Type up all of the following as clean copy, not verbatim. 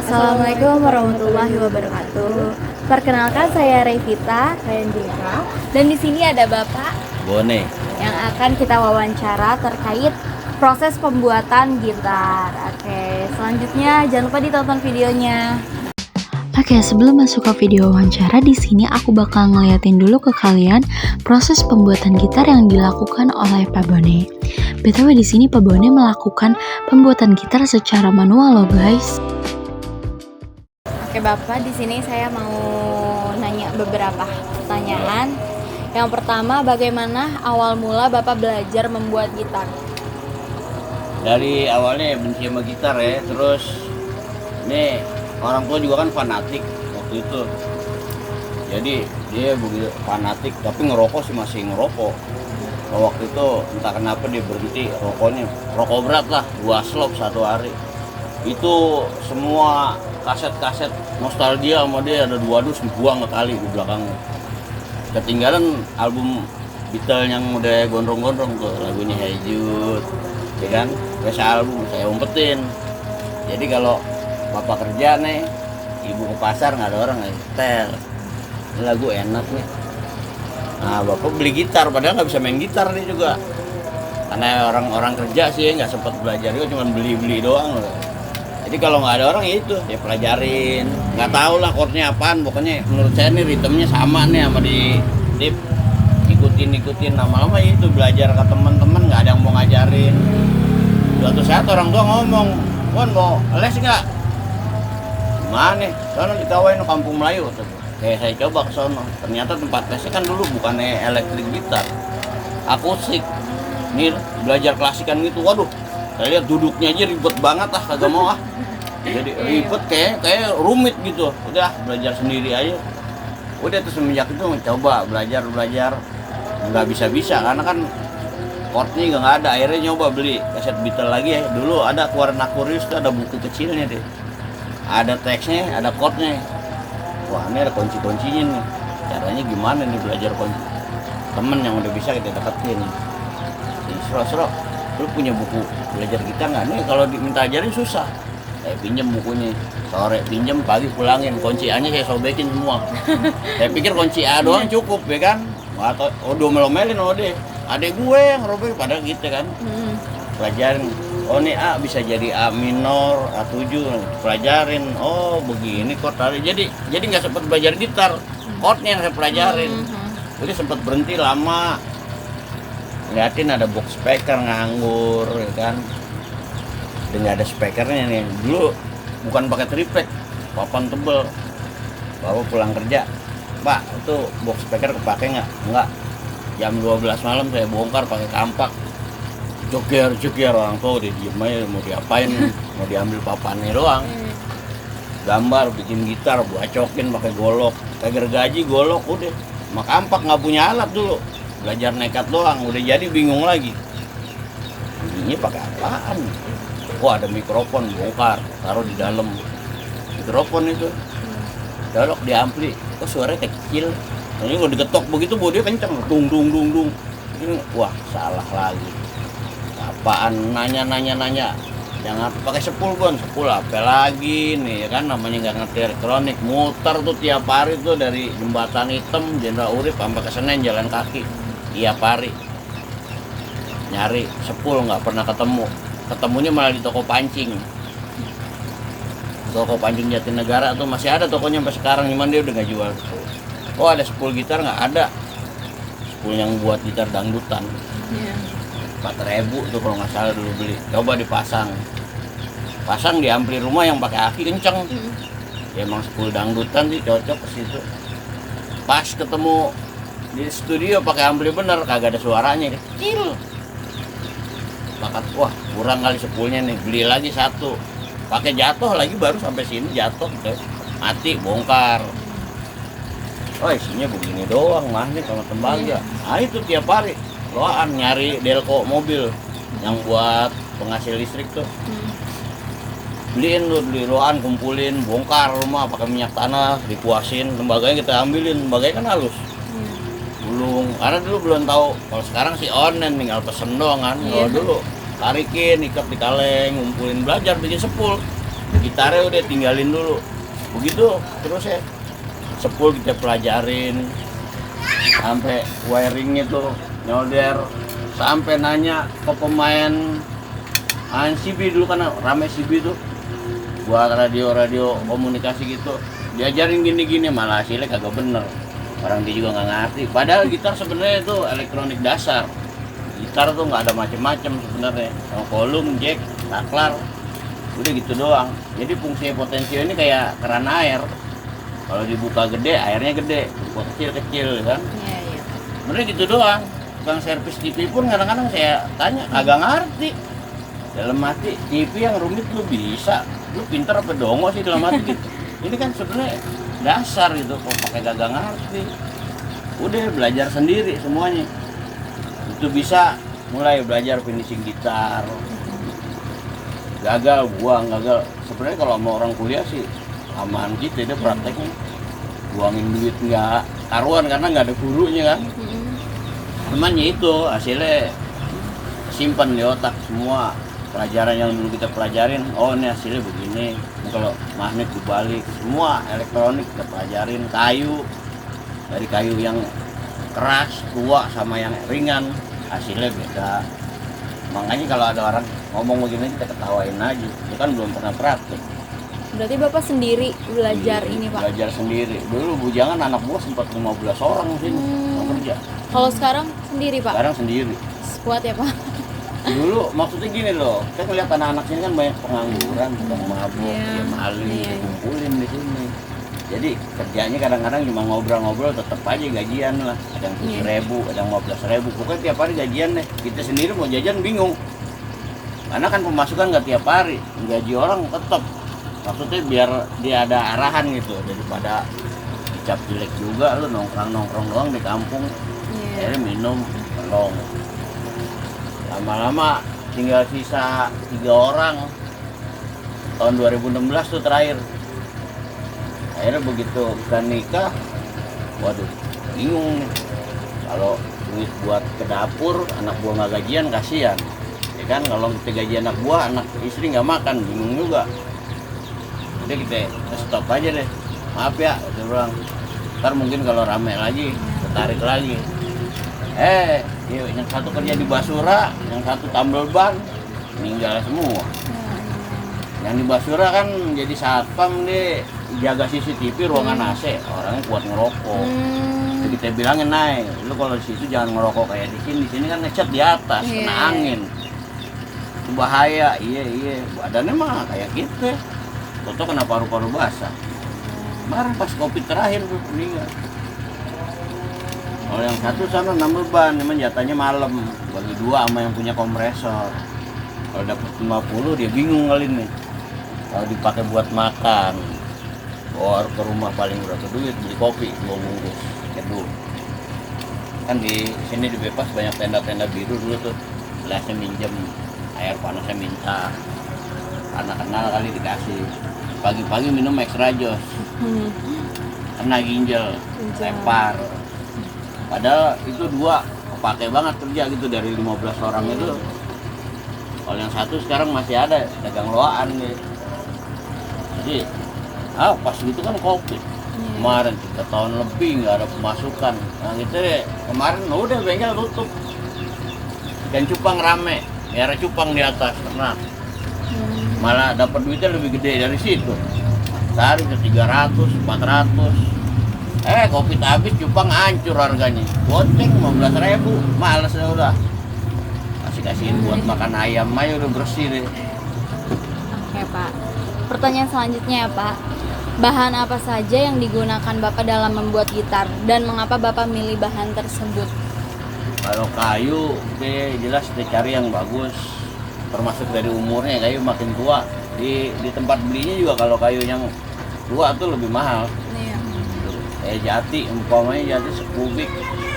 Assalamualaikum warahmatullahi wabarakatuh. Perkenalkan saya Revita Rendika dan di sini ada Bapak Bone. yang akan kita wawancara terkait proses pembuatan gitar. Oke, selanjutnya jangan lupa ditonton videonya. Oke, sebelum masuk ke video wawancara, di sini aku bakal ngeliatin dulu ke kalian proses pembuatan gitar yang dilakukan oleh Pak Bone. BTW di sini Pak Bone melakukan pembuatan gitar secara manual loh guys. Oke Bapak, di sini saya mau nanya beberapa pertanyaan. Yang pertama, bagaimana awal mula Bapak belajar membuat gitar? Dari awalnya benci sama gitar ya, terus ini orang tua juga kan fanatik waktu itu. Jadi dia begitu fanatik, tapi ngerokok sih masih ngerokok. Waktu itu entah kenapa dia berhenti rokoknya, rokok berat lah, 2 slop satu hari. Itu semua kaset-kaset nostalgia sama dia ada 2 dus dibuang kali di belakangnya. Ketinggalan album Beatles yang udah gondrong-gondrong tuh, lagunya Hey Jude, ya kan? Biasa album saya umpetin. Jadi kalau bapak kerja nih, ibu ke pasar nggak ada orang setel. Ini lagu enak nih. Nah bapak beli gitar, padahal nggak bisa main gitar nih juga. Karena orang-orang kerja sih nggak sempat belajar, dia cuma beli-beli doang loh. Jadi kalau nggak ada orang ya itu, ya pelajarin. Nggak tahu lah chordnya apaan, pokoknya menurut saya nih ritmenya sama nih sama di ikutin lama-lama itu belajar ke teman-teman, nggak ada yang mau ngajarin. Suatu saat orang tua ngomong, "Wan mau les nggak?" Mana? Sono ditawain Kampung Melayu. Kayak saya coba ke sono. Ternyata tempat lesnya kan dulu bukannya elektrik gitar, akustik. Nih belajar klasikan gitu, waduh. Saya lihat duduknya aja ribet banget ah, kagak mau ah. Jadi ribet kayak rumit gitu. Udah belajar sendiri aja. Udah tuh semenjak itu mencoba belajar nggak bisa karena kan chordnya nggak ada. Akhirnya nyoba beli kaset Beatles lagi ya. Dulu ada keluaran Aquarius tuh ada buku kecilnya deh. Ada teksnya, ada chordnya. Wah ini ada kunci-kuncinya nih. Caranya gimana nih belajar kunci? Temen yang udah bisa kita deketin. Sro, lu punya buku belajar gitar nggak? Nih kalau diminta ajarin susah. Saya pinjam bukunya, sore pinjam, pagi pulangin. Kunci A nya saya sobekin semua. Saya pikir kunci A doang cukup ya kan? Atau domelin deh. Adek gue yang robek padahal gitu kan. Pelajarin. Oh nih A bisa jadi A minor, A7, pelajarin. Oh begini chord tadi. Jadi nggak sempat belajar gitar, chordnya yang saya pelajarin. Udah sempat berhenti lama. Liatin ada box speaker nganggur, ya kan? Udah nggak ada speakernya nih. Dulu bukan pakai triplek, papan tebel. Bawa pulang kerja, Pak itu box speaker kepake nggak? Nggak. Jam 12 malam saya bongkar pakai kampak. Joker orang tua udah diem aja, mau diapain, mau diambil papannya doang. Gambar, bikin gitar, bacokin pakai golok, gaji golok udah. Mak kampak nggak punya alat dulu, belajar nekat doang, udah jadi bingung lagi. Bunyinya pakai apaan? Wah ada mikrofon, bongkar, taruh di dalam. Mikrofon itu, dolok di ampli, kok suaranya kecil. Ini kalau digetok begitu, dia kenceng, dung. Ini, wah salah lagi. Apaan nanya jangan pakai sepul apa lagi nih ya kan, namanya nggak ngerti elektronik. Muter tuh tiap hari tuh dari Jembatan Hitam Jenderal Urip sampai ke Senen jalan kaki tiap hari nyari sepul, nggak pernah ketemunya malah di toko pancing Jatinegara tuh masih ada tokonya sampai sekarang, cuman dia udah nggak jual. Oh ada sepul gitar nggak ada, sepul yang buat gitar dangdutan. 4.000 tuh kalau nggak salah dulu beli. Coba dipasang di ampli rumah yang pakai aki kenceng. Ya emang 10 dangdutan sih cocok ke situ. Pas ketemu di studio pakai ampli bener, kagak ada suaranya, kecil. Bakat wah kurang kali sepulnya nih, beli lagi satu. Pakai jatuh lagi baru sampai sini jatuh, mati bongkar. Oh isinya begini doang mah nih sama tembaga. Nah itu tiap hari loan nyari delco mobil yang buat penghasil listrik tuh. Beli loan, kumpulin, bongkar rumah pakai minyak tanah, dipuasin, tembaganya kita ambilin, tembaganya kan halus. Gulung, karena dulu belum tahu. Kalau sekarang sih online, tinggal pesen doang kan. Kalau dulu tarikin, ikat di kaleng, ngumpulin, belajar bikin sepul. gitarnya udah tinggalin dulu. Begitu terus ya, sepul kita pelajarin sampai wiringnya tuh nyolder, sampai nanya ke pemain CB dulu kan rame CB tuh buat radio komunikasi gitu, diajarin gini-gini, malah hasilnya kagak bener. Orang dia juga nggak ngerti. Padahal gitar sebenarnya itu elektronik dasar. Gitar tuh nggak ada macem-macem sebenarnya. Sama volume, jack, saklar, udah gitu doang. Jadi fungsi potensio ini kayak keran air. Kalau dibuka gede, airnya gede. Dibuka kecil kan. Iya, iya. Sebenarnya gitu doang. Tukang servis TV pun kadang-kadang saya tanya agak ngerti. Dalam arti TV yang rumit lu bisa, lu pinter apa dongo sih dalam arti gitu. Ini kan sebenarnya dasar gitu, kok pakai gak ngerti. Udah belajar sendiri semuanya. Itu bisa mulai belajar finishing gitar. Gagal buang, gagal. Sebenarnya kalau sama orang kuliah sih aman gitu, dia prakteknya buangin duit nggak karuan karena nggak ada gurunya kan. Cuman ya itu hasilnya simpan di otak semua pelajaran yang dulu kita pelajarin. Oh ini hasilnya begini. Ini kalau magnet dibalik, semua elektronik kita pelajarin. Kayu, dari kayu yang keras tua sama yang ringan hasilnya beda. Makanya kalau ada orang ngomong begini kita ketawain aja, itu kan belum pernah praktek. Berarti Bapak sendiri belajar ini, Pak? Belajar sendiri. Dulu bujangan anak buah sempat 15 orang sini yang kerja. Kalau sekarang sendiri, Pak? Sekarang sendiri. Kuat ya, Pak? Dulu maksudnya gini loh, kita ngeliat anak-anak sini kan banyak pengangguran, tukang mabuk, dia maling, dikumpulin di sini. Jadi kerjanya kadang-kadang cuma ngobrol-ngobrol, tetap aja gajian lah. Ada yang 7.000, ada yang 15.000. Pokoknya tiap hari gajian deh. Kita sendiri mau jajan bingung. Karena kan pemasukan nggak tiap hari, gaji orang tetap. Maksudnya biar dia ada arahan gitu, daripada dicap jelek juga lu nongkrong doang di kampung. Akhirnya minum, tolong. Lama-lama tinggal sisa 3 orang. Tahun 2016 tuh terakhir. Akhirnya begitu kita nikah, waduh bingung nih. Kalau duit buat ke dapur, anak buah nggak gajian kasihan. Ya kan kalau kita gaji anak buah, anak istri nggak makan, bingung juga. Udah kita stop aja deh. Maaf ya, udah bilang. Ntar mungkin kalau rame lagi, tertarik lagi. Yang satu kerja di Basura, yang satu tambal ban, meninggal semua. Yang di Basura kan jadi satpam deh, jaga CCTV ruangan AC, orangnya kuat ngerokok. Jadi kita bilangin, naik, lu kalau di situ jangan ngerokok kayak di sini kan ngecat di atas, kena angin. Itu bahaya, iya, badannya mah kayak gitu. Toto kena paru-paru basah. Kemarin pas Covid terakhir tuh meninggal. Kalau yang satu sana nambel ban, memang jatahnya malam, bagi 2 sama yang punya kompresor. Kalau dapat 50 dia bingung kali nih. Kalau dipakai buat makan, bawa ke rumah paling berapa duit, beli kopi 2 bungkus kedua. Kan di sini di Bebas banyak tenda-tenda biru dulu tuh, gelasnya minjem, air panasnya minta, karena kenal kali dikasih. Pagi-pagi minum extra jos, kena ginjal, lepar. Padahal itu 2 kepake banget kerja gitu dari 15 orang itu. Kalau yang satu sekarang masih ada dagang loaan gitu. Jadi pas gitu kan Covid. Kemarin 3 tahun lebih nggak ada pemasukan. Nah gitu deh, kemarin udah bengkel tutup. Ikan cupang rame, merah cupang di atas ternak. Malah dapat duitnya lebih gede dari situ. Sehari ke 300, 400. Covid habis, cupang hancur harganya. Goceng 15.000, males ya udah. Kasihin buat makan ayam aja udah bersih deh. Oke, Pak. Pertanyaan selanjutnya ya, Pak. Bahan apa saja yang digunakan Bapak dalam membuat gitar dan mengapa Bapak milih bahan tersebut? Kalau kayu, jelas kita cari yang bagus. Termasuk dari umurnya, kayu makin tua. Di tempat belinya juga kalau kayu yang tua tuh lebih mahal. Kayak jati, umpamanya jati sekubik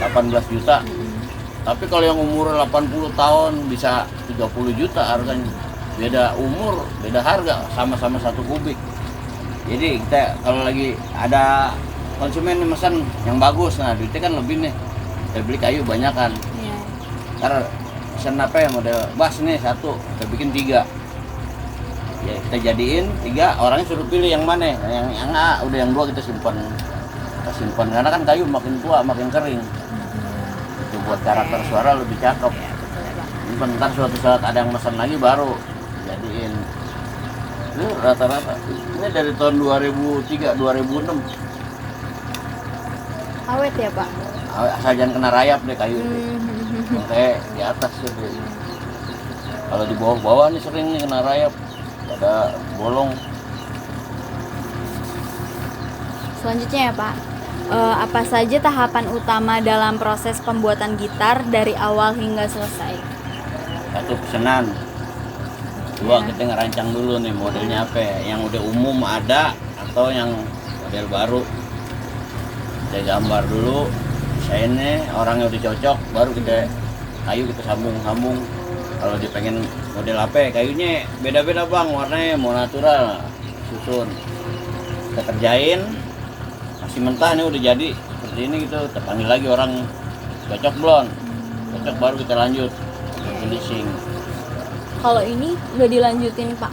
18 juta. Tapi kalau yang umur 80 tahun bisa 30 juta harganya. Beda umur, beda harga, sama-sama 1 kubik. Jadi kita kalau lagi ada konsumen yang pesan yang bagus, nah duitnya kan lebih nih. Kita beli kayu banyakan. Karena pesan apa ya model bass nih 1, kita bikin 3. Ya kita jadiin 3, orangnya suruh pilih yang mana. Yang A, udah yang 2 kita simpan. Kita simpan karena kan kayu makin tua makin kering. Itu buat karakter suara lebih cakep. Iya, betul ya Pak. Ini bentar suatu saat ada yang pesan lagi baru jadiin. Ini rata-rata ini dari tahun 2003 2006. Awet ya Pak. Asal jangan kena rayap deh kayu itu. Hmm. Kayak di atas gitu. Kalau di bawah-bawah nih sering nih kena rayap. Ada bolong. Selanjutnya ya Pak, apa saja tahapan utama dalam proses pembuatan gitar dari awal hingga selesai? 1 pesanan. 2 Ya. kita ngerancang dulu nih modelnya apa ya. Yang udah umum ada atau yang model baru. Kita gambar dulu desainnya, orangnya udah cocok, baru kita kayu kita sambung-sambung. Kalau dia pengen model apa, kayunya beda-beda bang, warnanya mau natural, susun. Kita kerjain, masih mentah nih udah jadi seperti ini gitu. Kita panggil lagi orang, cocok belum? Cocok baru kita lanjut finishing. Kalau ini udah dilanjutin Pak,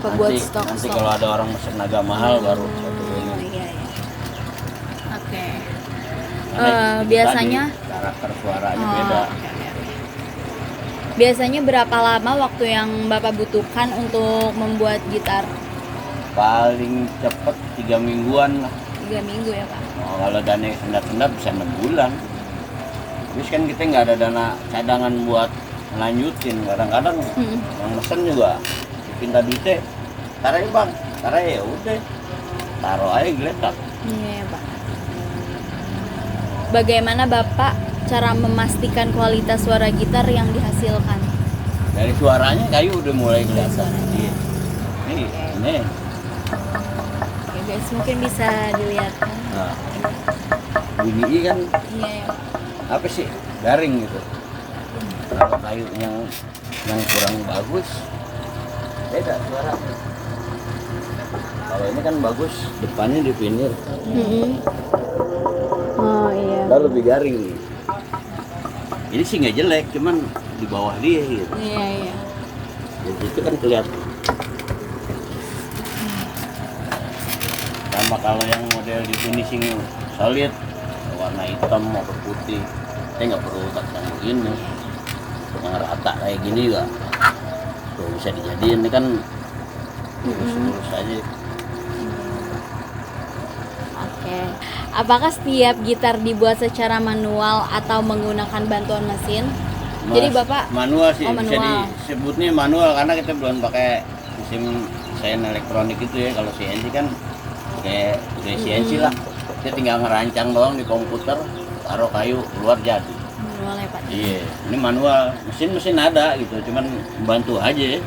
ke buat Nanti stok. kalau ada orang mesen agak mahal baru satu ini. Iya, iya. Oke. Karena itu Biasanya tadi, karakter suaranya Oh, beda. oke, oke. Biasanya berapa lama waktu yang Bapak butuhkan untuk membuat gitar? Paling cepet 3 mingguan lah. 3 minggu ya Pak. Oh, kalau dana sendat-sendat bisa 6 bulan. Terus kan kita nggak ada dana cadangan buat melanjutin. Kadang-kadang yang mesen juga dipinta duitnya, taruh ya bang, taruh ya udah, taruh aja geletak. Iya Pak. Bagaimana Bapak cara memastikan kualitas suara gitar yang dihasilkan? Dari suaranya kayu udah mulai kelihatan. Iya. Ini. Oke guys, mungkin bisa dilihat kan? Nah, bunyi kan Iya ya. apa sih garing gitu. Kalau kayu yang kurang bagus beda suara. Kalau ini kan bagus depannya di vinil, Oh iya. lalu lebih garing. Ini sih nggak jelek, cuman di bawah dia gitu. Iya iya. Jadi itu kan kelihatan. Sama kalau yang model di finishing solid, warna hitam maupun putih, kita nggak perlu kacang begini. Yang rata kayak gini juga tuh bisa dijadiin. Ini kan lurus-lurus aja. Oke. Apakah setiap gitar dibuat secara manual atau menggunakan bantuan mesin? Jadi Bapak manual sih, Oh, bisa manual. disebutnya manual karena kita belum pakai sistem desain elektronik itu ya. Kalau CNC kan kayak udah CNC lah, kita tinggal ngerancang doang di komputer, taruh kayu keluar jadi. manual ya Pak? Iya, ini manual, mesin ada gitu, cuman bantu aja.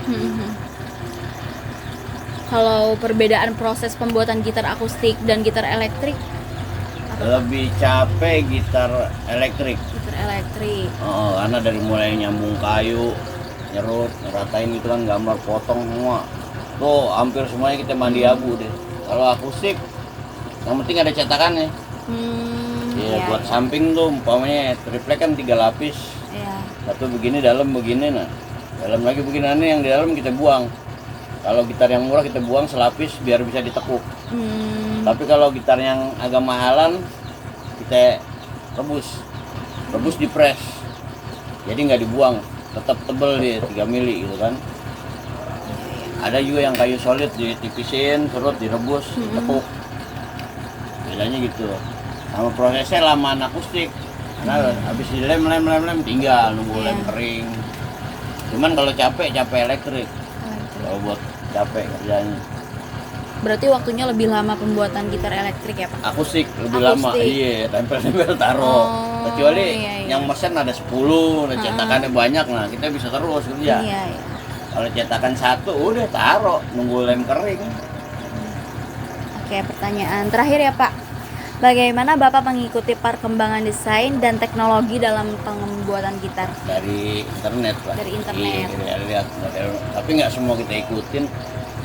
Kalau perbedaan proses pembuatan gitar akustik dan gitar elektrik? Lebih capek gitar elektrik. Gitar elektrik. Oh, karena dari mulai nyambung kayu, nyerut, ngeratain itu kan gambar potong semua. Tuh hampir semuanya kita mandi abu deh. Kalau akustik, yang penting ada cetakannya. Iya, buat samping tuh umpamanya triplek kan 3 lapis. Iya. Satu begini, dalam begini, nah dalam lagi begini, nah, yang di dalam kita buang. Kalau gitar yang murah kita buang selapis biar bisa ditekuk. Tapi kalau gitar yang agak mahalan kita rebus di press. Jadi nggak dibuang, tetap tebel dia 3 mili gitu kan. Ada juga yang kayu solid ditipisin, terus direbus, ditekuk. Bedanya gitu. Sama prosesnya lamaan akustik. Karena habis dilem tinggal nunggu lem kering. Cuman kalau capek elektrik. Kalau buat capek kerjanya. Berarti waktunya lebih lama pembuatan gitar elektrik ya Pak? Akustik lebih Akustik. lama. Iya, tempel taruh. Oh, Kecuali iya. yang mesen ada 10, ada cetakannya banyak, nah kita bisa terus kerja. Iya. Kalau cetakan 1 udah taruh nunggu lem kering. Oke, pertanyaan terakhir ya Pak. Bagaimana Bapak mengikuti perkembangan desain dan teknologi dalam pembuatan gitar? Dari internet lah. Dari internet. Iya, lihat model. Tapi nggak semua kita ikutin,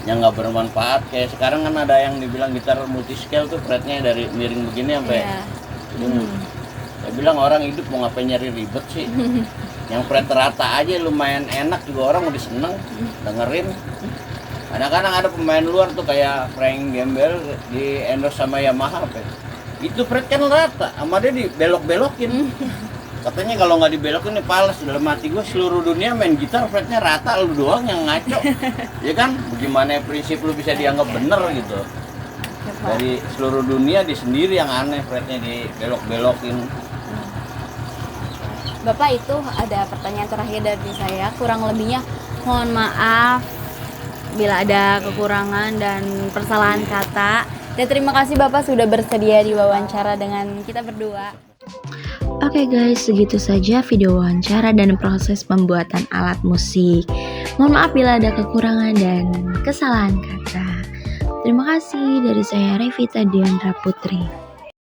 yang nggak bermanfaat. Kayak sekarang kan ada yang dibilang gitar multi scale tuh fretnya dari miring begini sampai ini. Saya bilang orang hidup mau ngapain nyari ribet sih. Yang fret rata aja lumayan enak juga, orang udah seneng dengerin. Kadang-kadang ada pemain luar tuh kayak Frank Gembel di endorse sama Yamaha apa ya. Itu fret kan rata, sama dia dibelok-belokin. Katanya kalau nggak dibelokin nih pales. Dalam hati gue seluruh dunia main gitar fretnya rata, lu doang yang ngaco. Ya kan, bagaimana prinsip lu bisa dianggap bener gitu. Dari seluruh dunia di sendiri yang aneh fretnya dibelok-belokin. Bapak, itu ada pertanyaan terakhir dari saya, kurang lebihnya mohon maaf bila ada kekurangan dan persalahan kata. Dan terima kasih Bapak sudah bersedia diwawancara dengan kita berdua. Oke guys, segitu saja video wawancara dan proses pembuatan alat musik. Mohon maaf bila ada kekurangan dan kesalahan kata. Terima kasih dari saya Revita Diandra Putri.